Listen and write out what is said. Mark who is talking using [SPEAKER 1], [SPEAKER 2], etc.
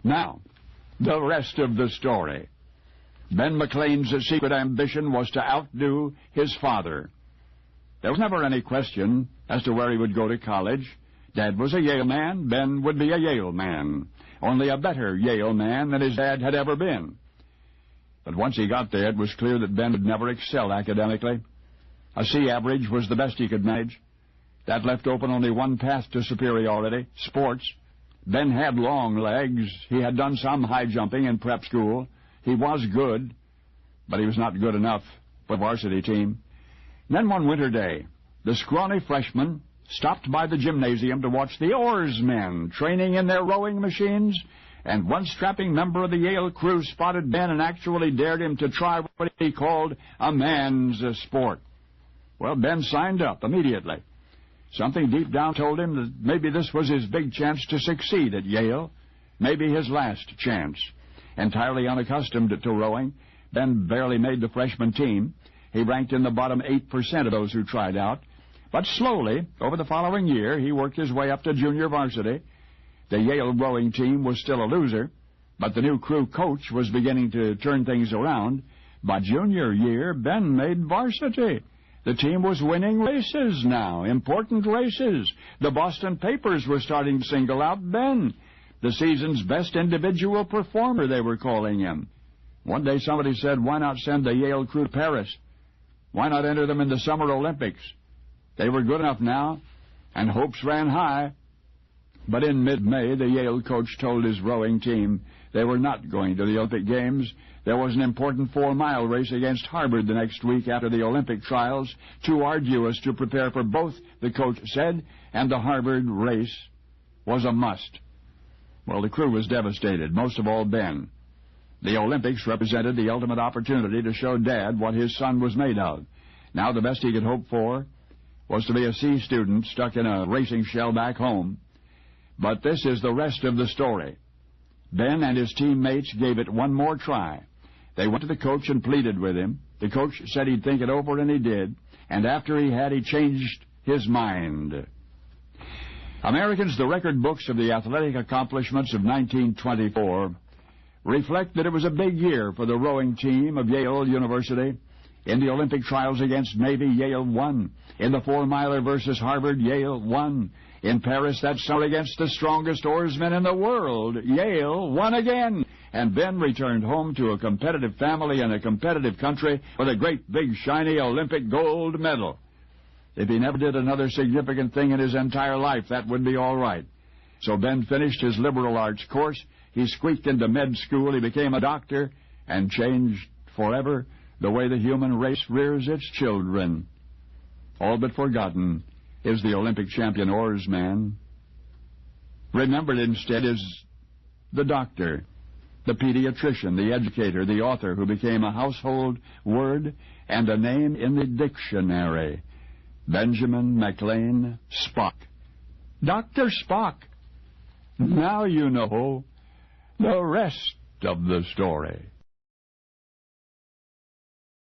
[SPEAKER 1] Now, the rest of the story. Ben McLean's secret ambition was to outdo his father. There was never any question as to where he would go to college. Dad was a Yale man, Ben would be a Yale man, only a better Yale man than his dad had ever been. But once he got there, it was clear that Ben would never excel academically. A C average was the best he could manage. That left open only one path to superiority, sports. Ben had long legs. He had done some high jumping in prep school. He was good, but he was not good enough for the varsity team. And then one winter day, the scrawny freshman stopped by the gymnasium to watch the oarsmen training in their rowing machines, and one strapping member of the Yale crew spotted Ben and actually dared him to try what he called a man's sport. Well, Ben signed up immediately. Something deep down told him that maybe this was his big chance to succeed at Yale, maybe his last chance. Entirely unaccustomed to rowing, Ben barely made the freshman team. He ranked in the bottom 8% of those who tried out. But slowly, over the following year, he worked his way up to junior varsity. The Yale rowing team was still a loser, but the new crew coach was beginning to turn things around. By junior year, Ben made varsity. The team was winning races now, important races. The Boston papers were starting to single out Ben, the season's best individual performer, they were calling him. One day somebody said, why not send the Yale crew to Paris? Why not enter them in the Summer Olympics? They were good enough now, and hopes ran high. But in mid-May, the Yale coach told his rowing team they were not going to the Olympic Games. There was an important 4-mile race against Harvard the next week after the Olympic trials, too arduous to prepare for both, the coach said, and the Harvard race was a must. Well, the crew was devastated, most of all Ben. The Olympics represented the ultimate opportunity to show Dad what his son was made of. Now the best he could hope for was to be a C student stuck in a racing shell back home. But this is the rest of the story. Ben and his teammates gave it one more try. They went to the coach and pleaded with him. The coach said he'd think it over, and he did. And after he had, he changed his mind. Americans, the record books of the athletic accomplishments of 1924 reflect that it was a big year for the rowing team of Yale University. In the Olympic trials against Navy, Yale won. In the 4-miler versus Harvard, Yale won. In Paris that summer against the strongest oarsmen in the world, Yale won again. And Ben returned home to a competitive family and a competitive country with a great big shiny Olympic gold medal. If he never did another significant thing in his entire life, that would be all right. So Ben finished his liberal arts course. He squeaked into med school. He became a doctor and changed forever the way the human race rears its children. All but forgotten is the Olympic champion oarsman. Remembered instead is the doctor, the pediatrician, the educator, the author who became a household word and a name in the dictionary. Benjamin McLean Spock. Dr. Spock. Now you know the rest of the story.